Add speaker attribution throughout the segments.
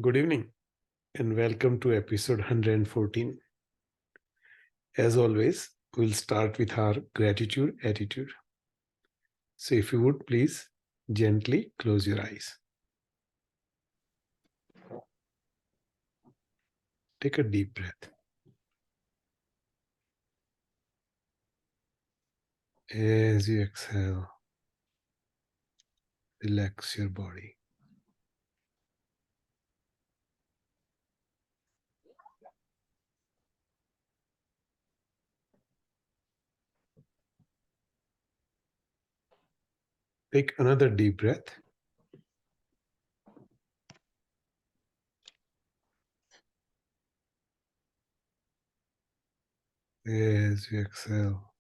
Speaker 1: Good evening and welcome to episode 114. As always, we'll start with our gratitude attitude. So, if you would please gently close your eyes. Take a deep breath. As you exhale, relax your body. Take another deep breath. As you exhale,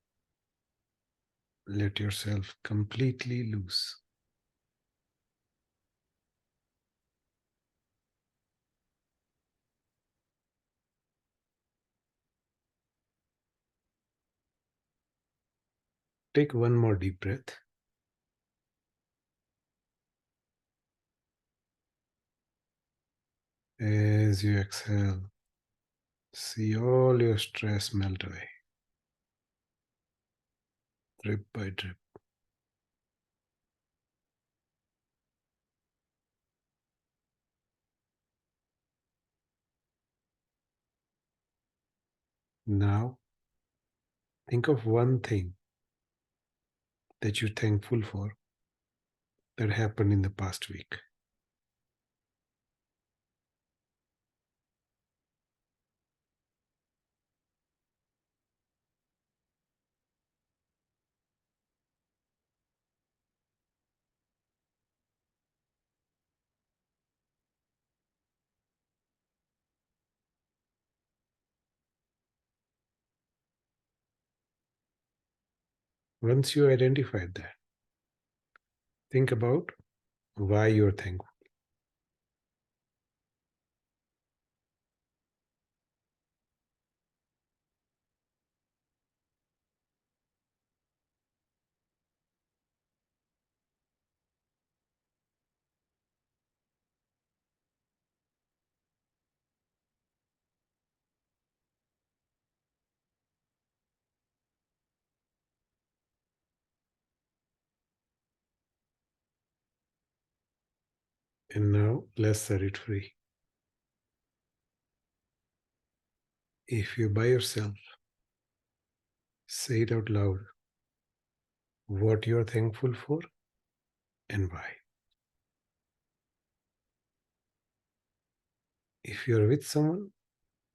Speaker 1: let yourself completely loose. Take one more deep breath. As you exhale, see all your stress melt away, drip by drip. Now, think of one thing that you're thankful for that happened in the past week. Once you identified that, think about why you're thankful. And now let's set it free. If you're by yourself, say it out loud what you're thankful for and why. If you're with someone,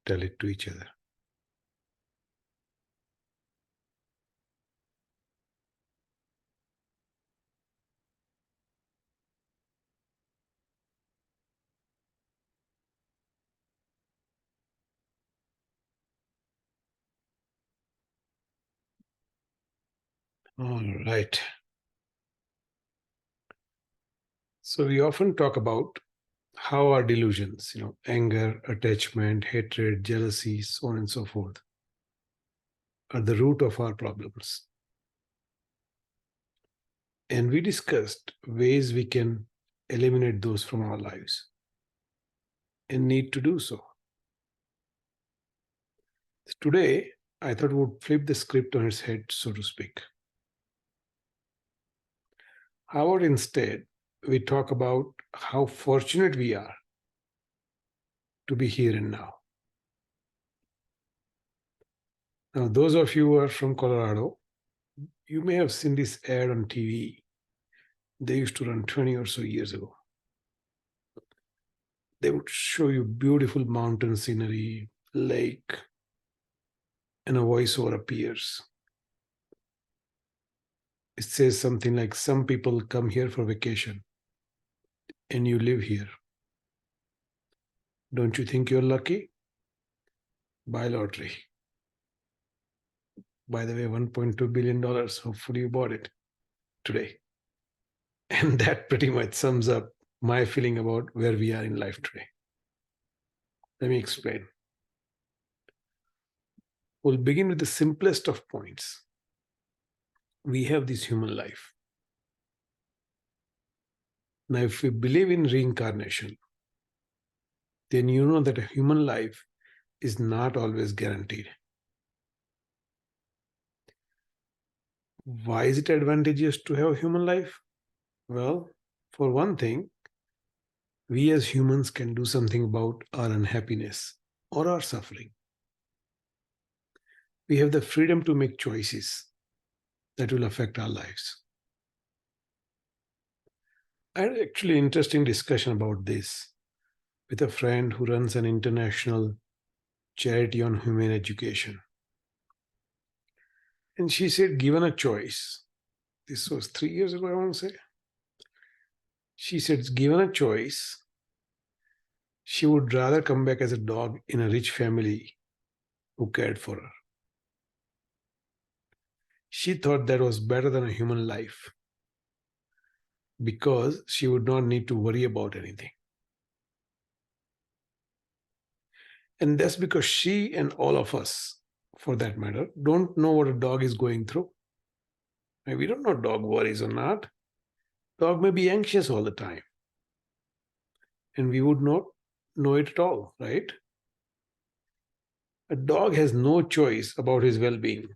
Speaker 1: tell it to each other. All right. So we often talk about how our delusions, anger, attachment, hatred, jealousy, so on and so forth, are the root of our problems. And we discussed ways we can eliminate those from our lives and need to do so. Today, I thought we would flip the script on its head, so to speak. How about instead, we talk about how fortunate we are to be here and now. Now, those of you who are from Colorado, you may have seen this ad on TV. They used to run 20 or so years ago. They would show you beautiful mountain scenery, lake, and a voiceover appears. It says something like, some people come here for vacation and you live here. Don't you think you're lucky? Buy lottery. By the way, $1.2 billion. Hopefully you bought it today. And that pretty much sums up my feeling about where we are in life today. Let me explain. We'll begin with the simplest of points. We have this human life. Now, if we believe in reincarnation, then you know that a human life is not always guaranteed. Why is it advantageous to have a human life? Well, for one thing, we as humans can do something about our unhappiness or our suffering. We have the freedom to make choices that will affect our lives. I had actually an interesting discussion about this with a friend who runs an international charity on humane education. And she said, given a choice, this was 3 years ago, I want to say. She said, given a choice, she would rather come back as a dog in a rich family who cared for her. She thought that was better than a human life because she would not need to worry about anything. And that's because she and all of us, for that matter, don't know what a dog is going through. And we don't know dog worries or not. Dog may be anxious all the time. And we would not know it at all, right? A dog has no choice about his well-being.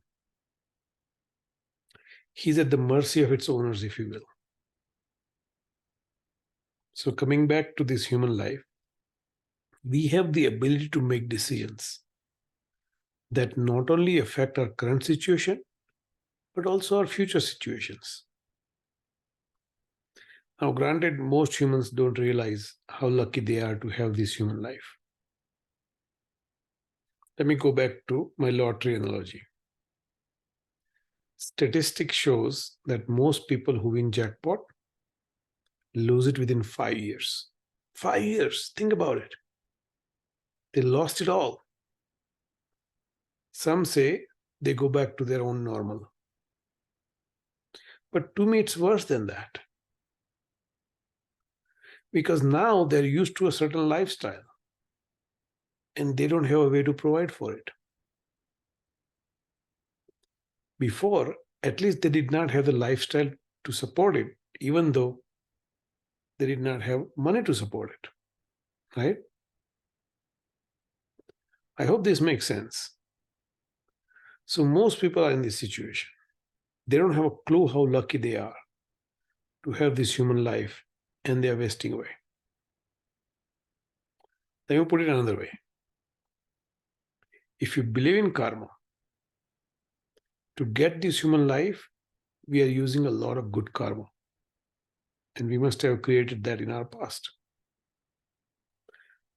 Speaker 1: He's at the mercy of its owners, if you will. So coming back to this human life, we have the ability to make decisions that not only affect our current situation, but also our future situations. Now, granted, most humans don't realize how lucky they are to have this human life. Let me go back to my lottery analogy. Statistics shows that most people who win jackpot lose it within 5 years. 5 years, think about it. They lost it all. Some say they go back to their own normal. But to me, it's worse than that. Because now they're used to a certain lifestyle and they don't have a way to provide for it. Before, at least they did not have the lifestyle to support it, even though they did not have money to support it, right? I hope this makes sense. So most people are in this situation. They don't have a clue how lucky they are to have this human life and they are wasting away. Let me put it another way. If you believe in karma, to get this human life, we are using a lot of good karma. And we must have created that in our past.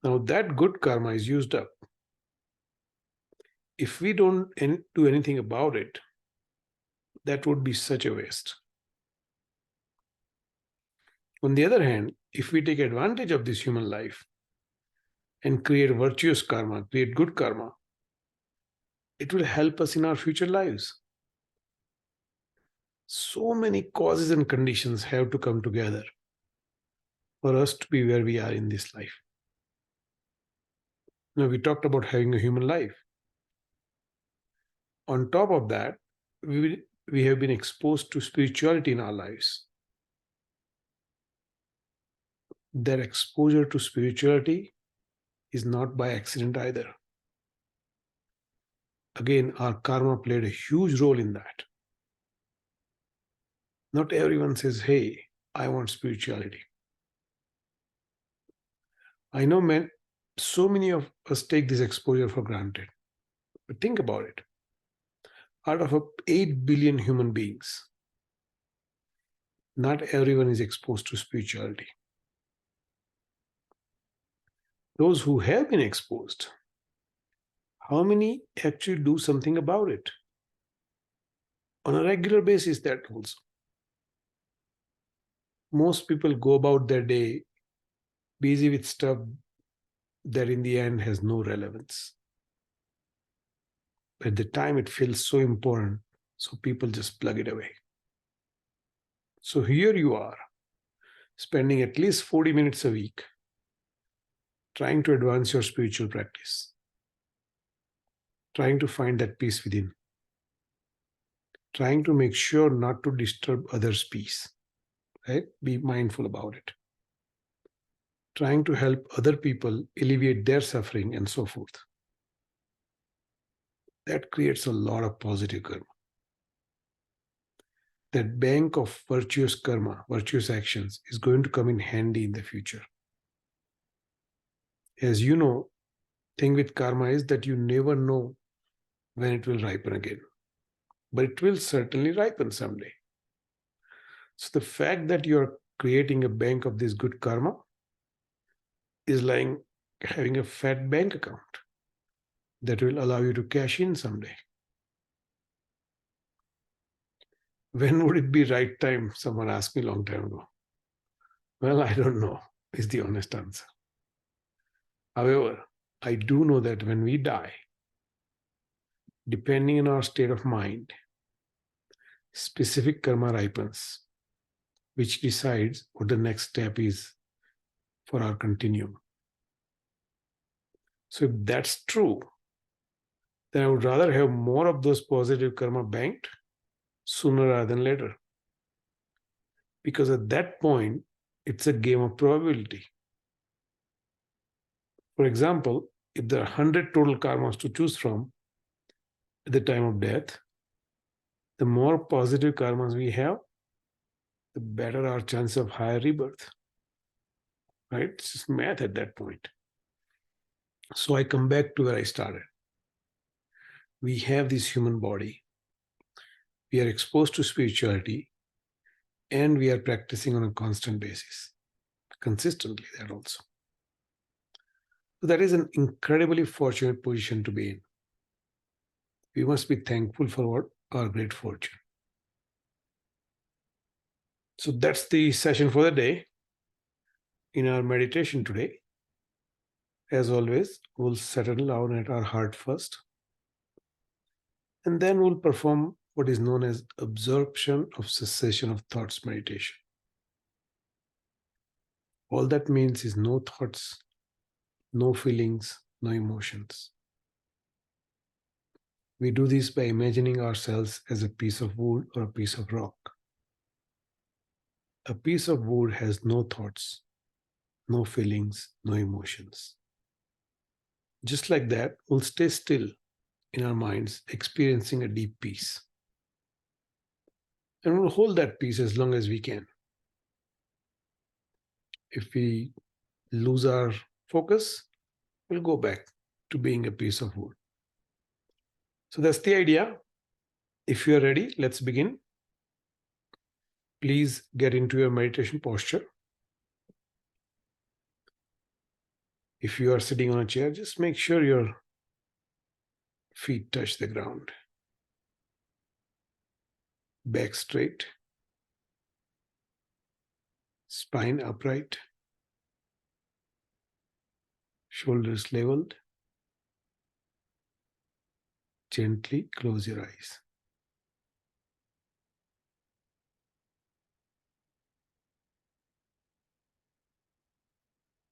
Speaker 1: Now that good karma is used up. If we don't do anything about it, that would be such a waste. On the other hand, if we take advantage of this human life and create virtuous karma, create good karma, it will help us in our future lives. So many causes and conditions have to come together for us to be where we are in this life. Now, we talked about having a human life. On top of that, we have been exposed to spirituality in our lives. That exposure to spirituality is not by accident either. Again, our karma played a huge role in that. Not everyone says, hey, I want spirituality. I know so many of us take this exposure for granted. But think about it. Out of 8 billion human beings, not everyone is exposed to spirituality. Those who have been exposed, how many actually do something about it? On a regular basis, that also. Most people go about their day busy with stuff that in the end has no relevance. At the time, it feels so important, so people just plug it away. So here you are, spending at least 40 minutes a week trying to advance your spiritual practice, trying to find that peace within, trying to make sure not to disturb others' peace, right? Be mindful about it. trying to help other people alleviate their suffering, and so forth. That creates a lot of positive karma. That bank of virtuous karma, virtuous actions, is going to come in handy in the future. As you know, thing with karma is that you never know when it will ripen again, but it will certainly ripen someday. So the fact that you're creating a bank of this good karma is like having a fat bank account that will allow you to cash in someday. When would it be right time? Someone asked me a long time ago. Well, I don't know, is the honest answer. However, I do know that when we die, depending on our state of mind, specific karma ripens, which decides what the next step is for our continuum. So if that's true, then I would rather have more of those positive karma banked sooner rather than later. Because at that point, it's a game of probability. For example, if there are 100 total karmas to choose from at the time of death, the more positive karmas we have, the better our chance of higher rebirth. Right? It's just math at that point. So I come back to where I started. We have this human body. We are exposed to spirituality, and we are practicing on a constant basis, consistently, that also. So that is an incredibly fortunate position to be in. We must be thankful for our great fortune. So that's the session for the day. In our meditation today, as always, we'll settle down at our heart first, and then we'll perform what is known as absorption of cessation of thoughts meditation. All that means is no thoughts, no feelings, no emotions. We do this by imagining ourselves as a piece of wood or a piece of rock. A piece of wood has no thoughts, no feelings, no emotions. Just like that, we'll stay still in our minds, experiencing a deep peace. And we'll hold that peace as long as we can. If we lose our focus, we'll go back to being a piece of wood. So that's the idea. If you're ready, let's begin. Please get into your meditation posture. If you are sitting on a chair, just make sure your feet touch the ground. Back straight. Spine upright. Shoulders leveled. Gently close your eyes.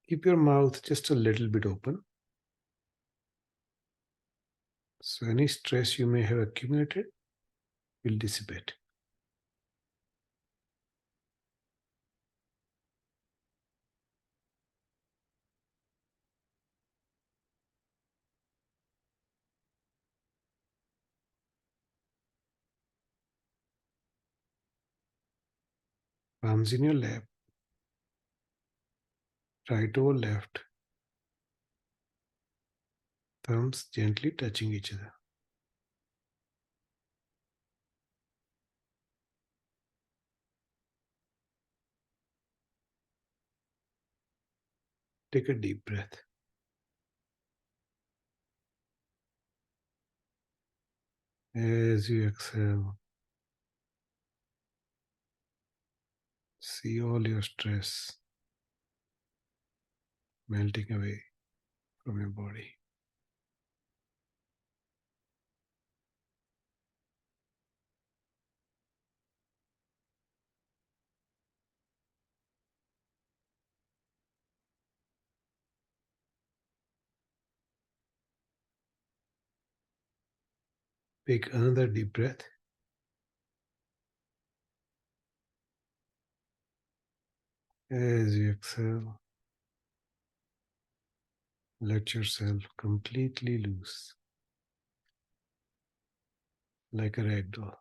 Speaker 1: Keep your mouth just a little bit open. So any stress you may have accumulated will dissipate. Palms in your lap, right over left, thumbs gently touching each other. Take a deep breath. As you exhale, see all your stress melting away from your body. Take another deep breath. As you exhale, Let yourself completely loose, like a rag doll.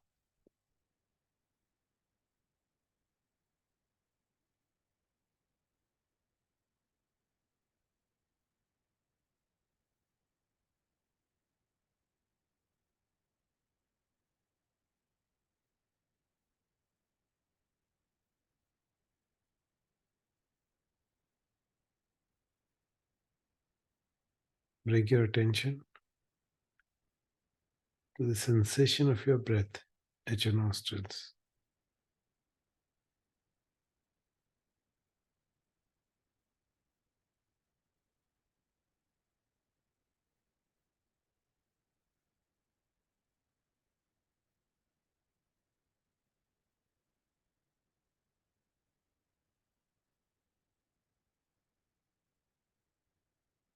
Speaker 1: Bring your attention to the sensation of your breath at your nostrils.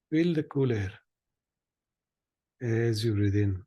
Speaker 1: Feel the cool air as you breathe in.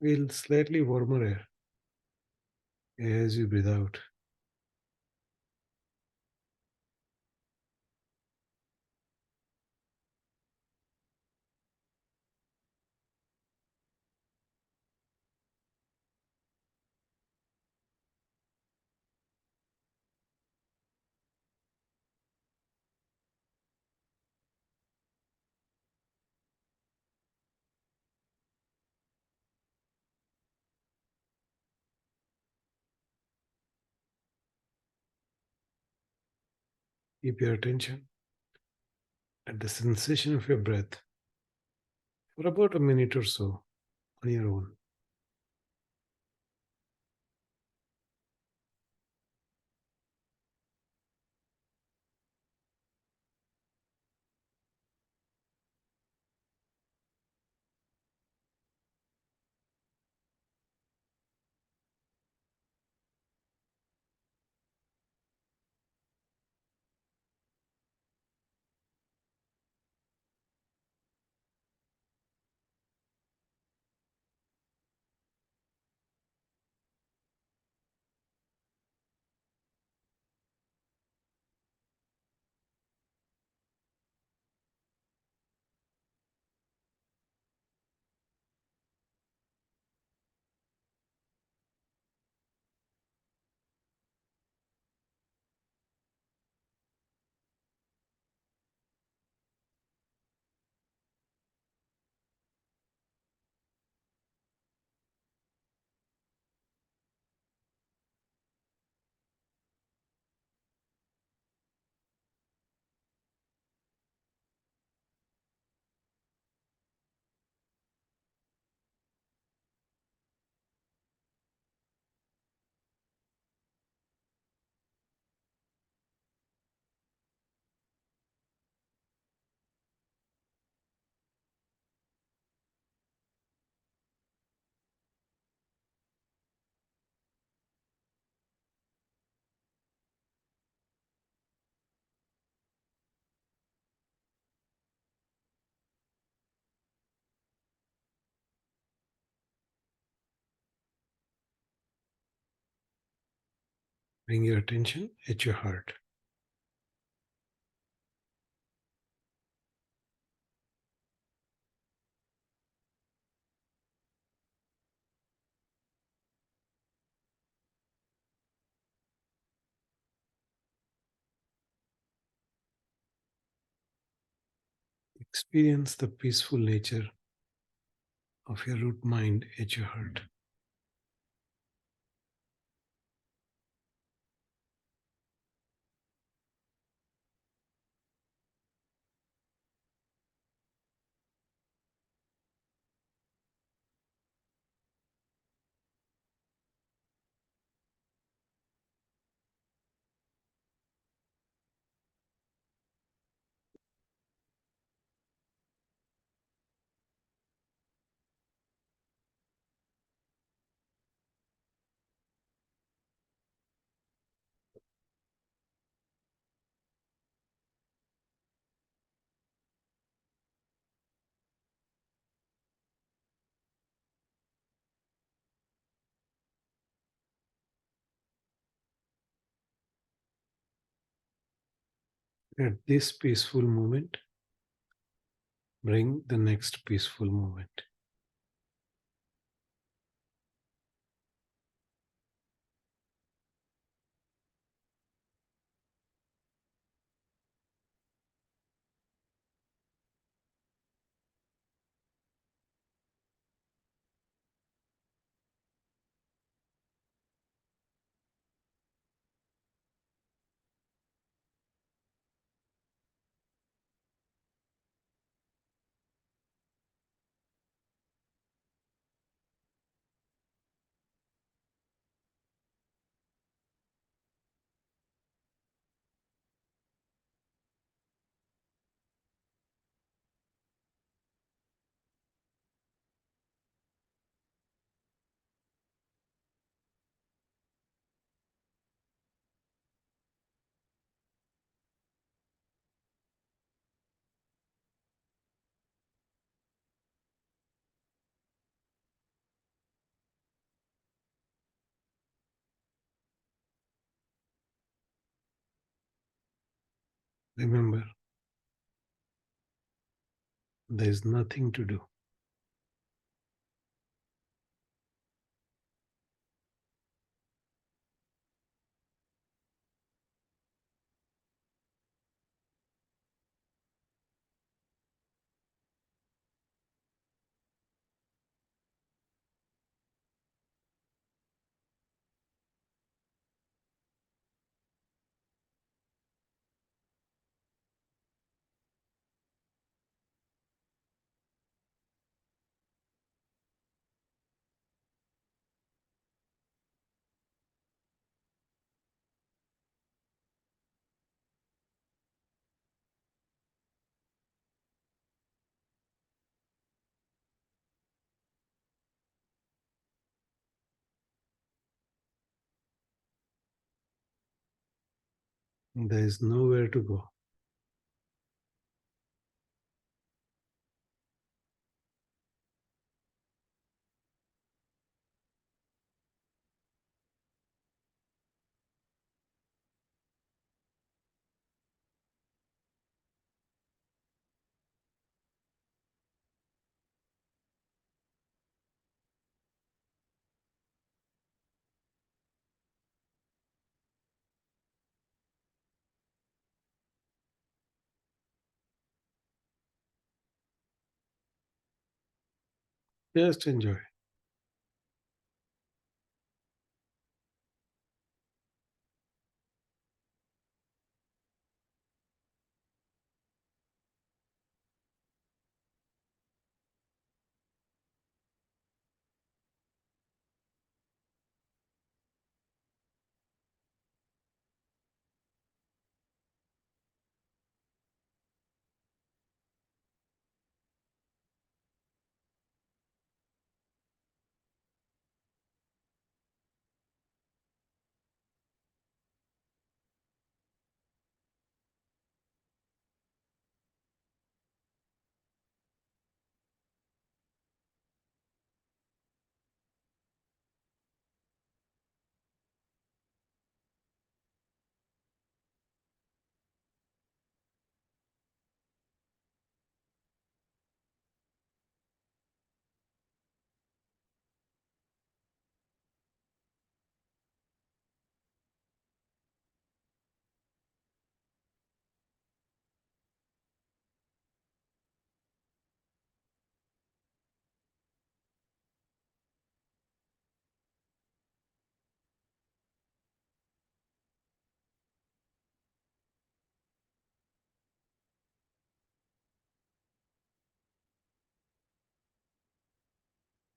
Speaker 1: Feel slightly warmer air as you breathe out. Keep your attention at the sensation of your breath for about a minute or so on your own. Bring your attention at your heart. Experience the peaceful nature of your root mind at your heart. At this peaceful moment, bring the next peaceful moment. Remember, there is nothing to do. There is nowhere to go. Just enjoy.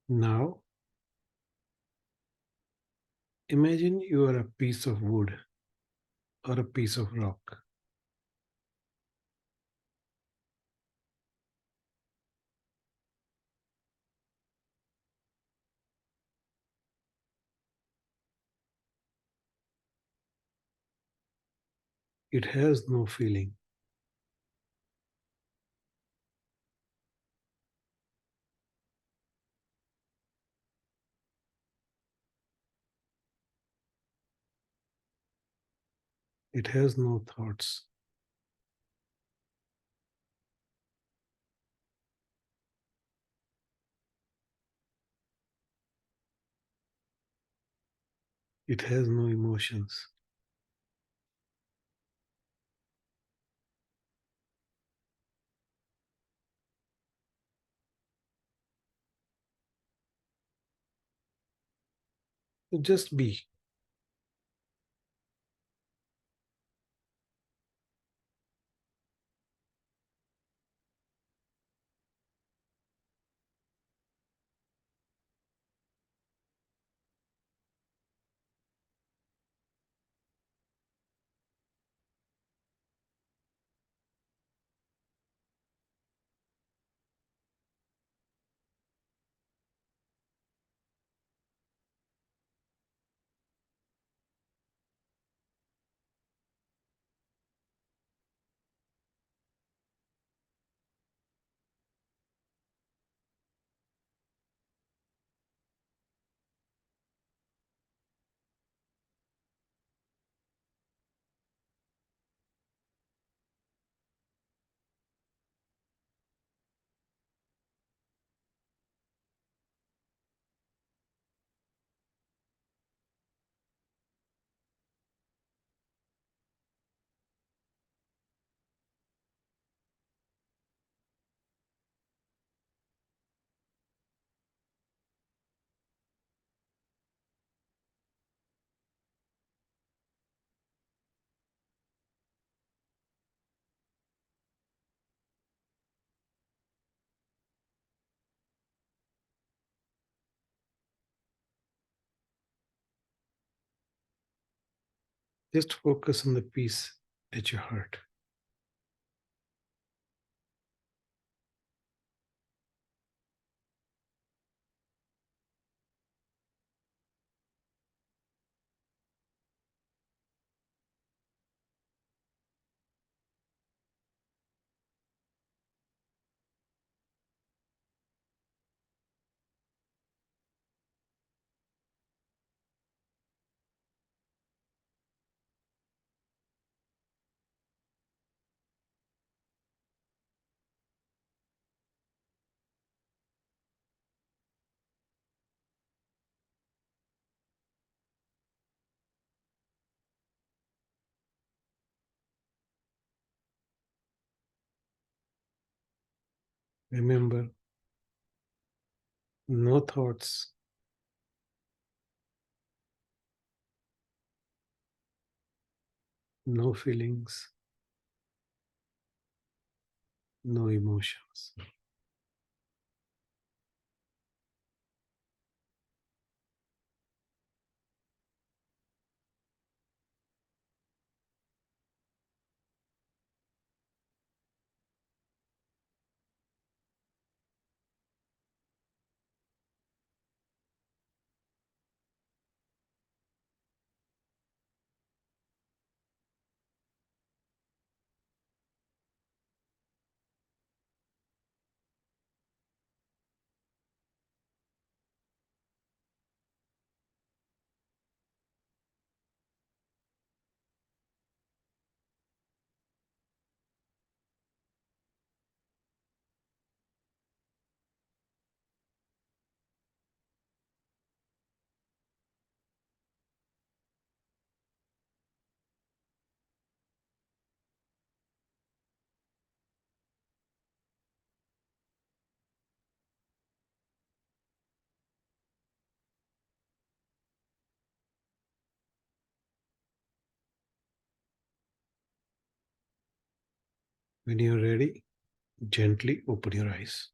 Speaker 1: Now, imagine you are a piece of wood or a piece of rock. It has no feeling. It has no thoughts. It has no emotions. Just be. Just focus on the peace at your heart. Remember, no thoughts, no feelings, no emotions. When you're ready, gently open your eyes.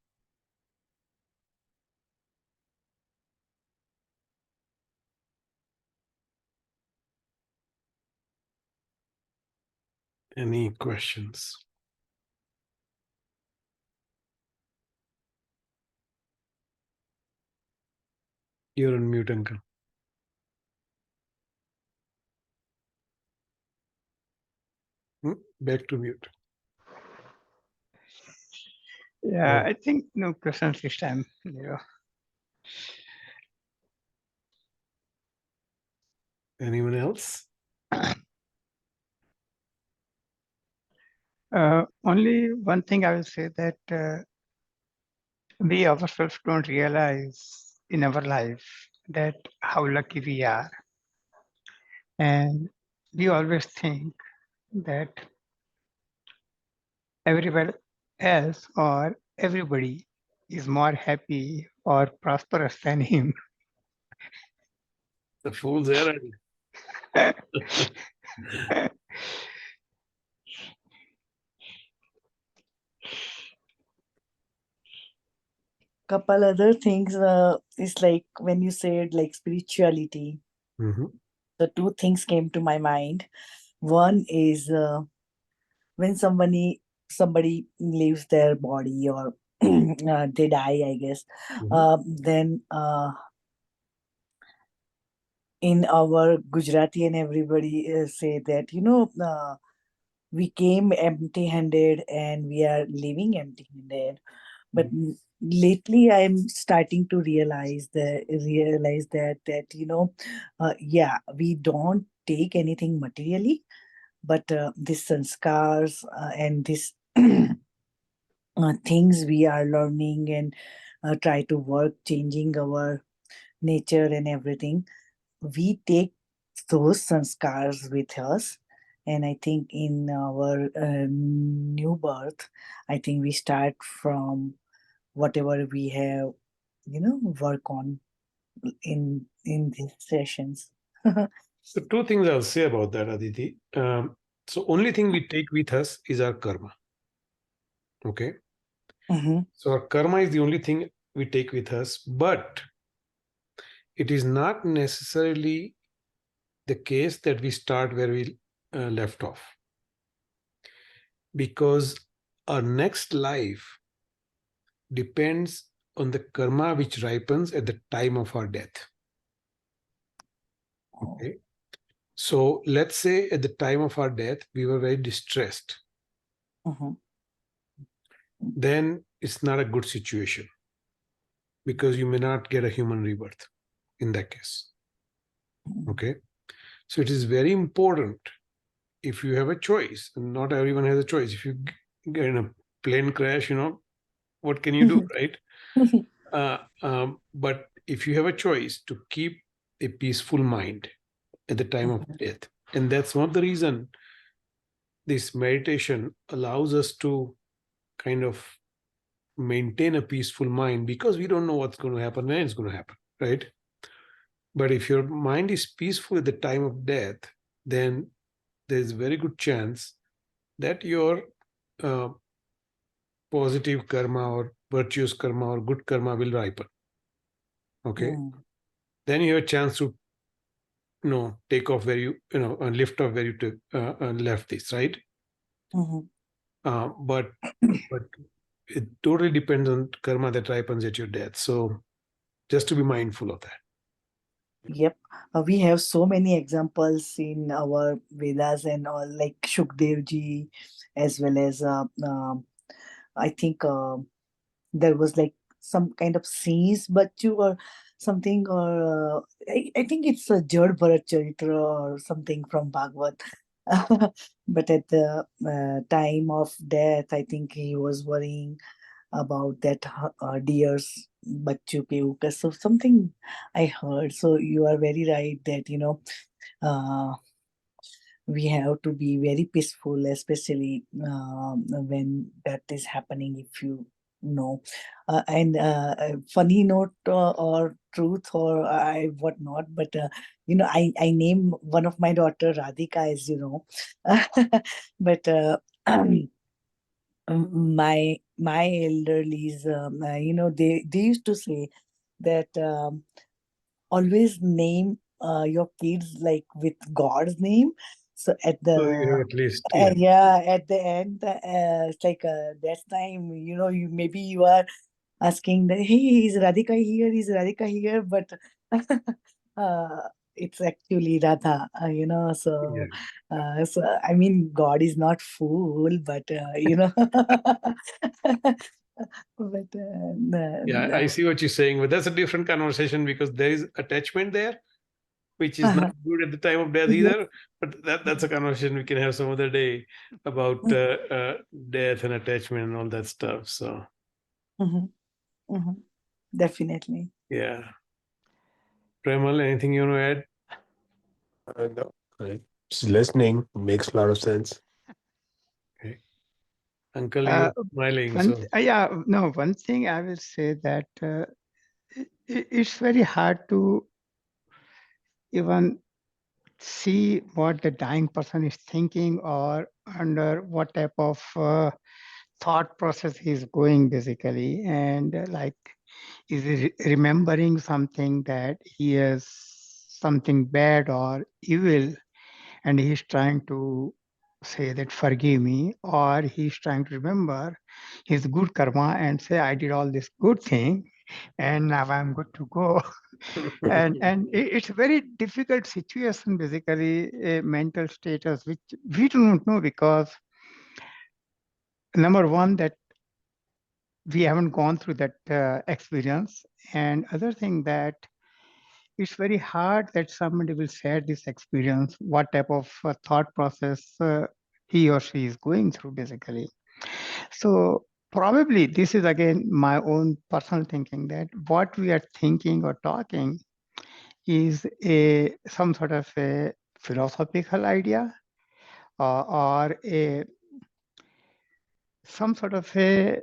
Speaker 1: Any questions? You're on mute, uncle. Back to mute.
Speaker 2: Yeah,
Speaker 1: Oh.
Speaker 2: I think no questions this time.
Speaker 1: Anyone else?
Speaker 2: Only one thing I will say that we ourselves don't realize in our life that how lucky we are And we always think that everybody else or everybody is more happy or prosperous than him.
Speaker 1: The fool's errand.
Speaker 3: Couple other things is like when you said like spirituality,
Speaker 1: Mhm.
Speaker 3: the two things came to my mind. One is when somebody leaves their body or they die, I guess.
Speaker 1: Mhm.
Speaker 3: Then in our Gujarati and everybody say that we came empty-handed and we are leaving empty-handed. But lately, I'm starting to realize that yeah, we don't take anything materially, but these sanskars and these things we are learning and try to work changing our nature and everything, we take those sanskars with us. And I think in our new birth, I think we start from whatever we have, work on in these sessions.
Speaker 1: So two things I'll say about that, Aditi. So only thing we take with us is our karma. Okay.
Speaker 3: Mm-hmm,
Speaker 1: So our karma is the only thing we take with us, but it is not necessarily the case that we start where we left off, because our next life depends on the karma which ripens at the time of our death. Okay. So let's say at the time of our death, we were very distressed.
Speaker 3: mm-hmm,
Speaker 1: Then it's not a good situation because you may not get a human rebirth in that case. Okay. So it is very important, if you have a choice, and not everyone has a choice. If you get in a plane crash, what can you do, right? But if you have a choice to keep a peaceful mind at the time of death, and that's one of the reason this meditation allows us to kind of maintain a peaceful mind, because we don't know what's going to happen, when it's going to happen, right? But if your mind is peaceful at the time of death, then there's a very good chance that your uh, positive karma or virtuous karma or good karma will ripen. Okay. Then you have a chance to take off where you lift off where you took left this, right?
Speaker 3: mm-hmm.
Speaker 1: But it totally depends on karma that ripens at your death. So just to be mindful of that.
Speaker 3: Yep. We have so many examples in our Vedas and all, like Shukdev ji, as well as I think there was like some kind of Sees Bachu or something, or I think it's a Jad Bharat Charitra or something from Bhagavad. But at the time of death, I think he was worrying about that deer's Bachu pe uka. So something I heard. So you are very right that uh, we have to be very peaceful, especially when that is happening. If you know, and funny note or truth or I what not, but I name one of my daughter Radhika, as you know, but. My elderlies, they used to say that always name your kids like with God's name. So at
Speaker 1: So you
Speaker 3: the
Speaker 1: have at least, yeah.
Speaker 3: at the end, it's like that time, you maybe you are asking that, hey, is Radhika here? Is Radhika here? But uh, it's actually Radha,
Speaker 1: Yeah.
Speaker 3: so I mean, God is not fool, but but
Speaker 1: Yeah, I see what you're saying, but that's a different conversation because there is attachment there, which is not good at the time of death
Speaker 3: Yes.
Speaker 1: either. But that's a conversation we can have some other day about death and attachment and all that stuff. So
Speaker 3: Mhm, mhm. Definitely.
Speaker 1: yeah. Premal, anything you want to add?
Speaker 4: No, Just listening makes a lot of sense.
Speaker 1: Uncle,
Speaker 2: Uh,
Speaker 1: you're smiling.
Speaker 2: One,
Speaker 1: So
Speaker 2: one thing I will say that it's very hard to even see what the dying person is thinking or under what type of thought process he's going basically. And like, is he remembering something that he has something bad or evil and he's trying to say that forgive me, or he's trying to remember his good karma and say I did all this good thing and now I'm good to go. and it's a very difficult situation, basically a mental status which we do not know, because number one, that we haven't gone through that experience, and other thing that it's very hard that somebody will share this experience, what type of thought process he or she is going through basically. So probably this is again my own personal thinking, that what we are thinking or talking is some sort of a philosophical idea, or some sort of a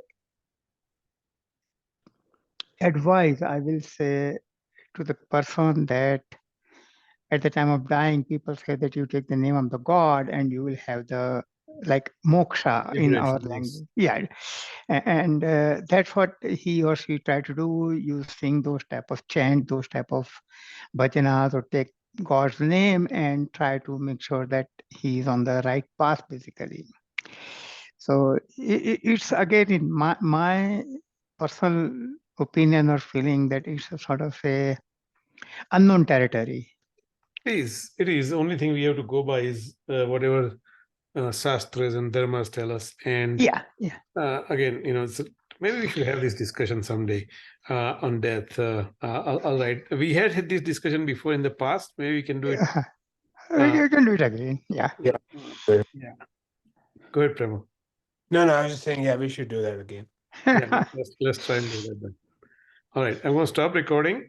Speaker 2: advice, I will say, to the person that at the time of dying, people say that you take the name of the God and you will have the like moksha in our
Speaker 1: Liberation, yes.
Speaker 2: language. Yeah. And that's what he or she try to do. You sing those type of chant, those type of bhajanas, or take God's name and try to make sure that he is on the right path basically. So it's again in my personal opinion or feeling that it's a sort of a unknown territory.
Speaker 1: It is. It is. The only thing we have to go by is whatever Shastras and Dharmas tell us. And
Speaker 2: Yeah.
Speaker 1: again, maybe we should have this discussion someday on death. All right. We had this discussion before in the past. Maybe we can do it.
Speaker 2: You can do it again. Yeah.
Speaker 4: Yeah.
Speaker 1: Yeah. Go ahead, Prema.
Speaker 4: No, I was just saying, yeah, we should do that again.
Speaker 1: Yeah, let's try and do that then. All right. I'm going to stop recording.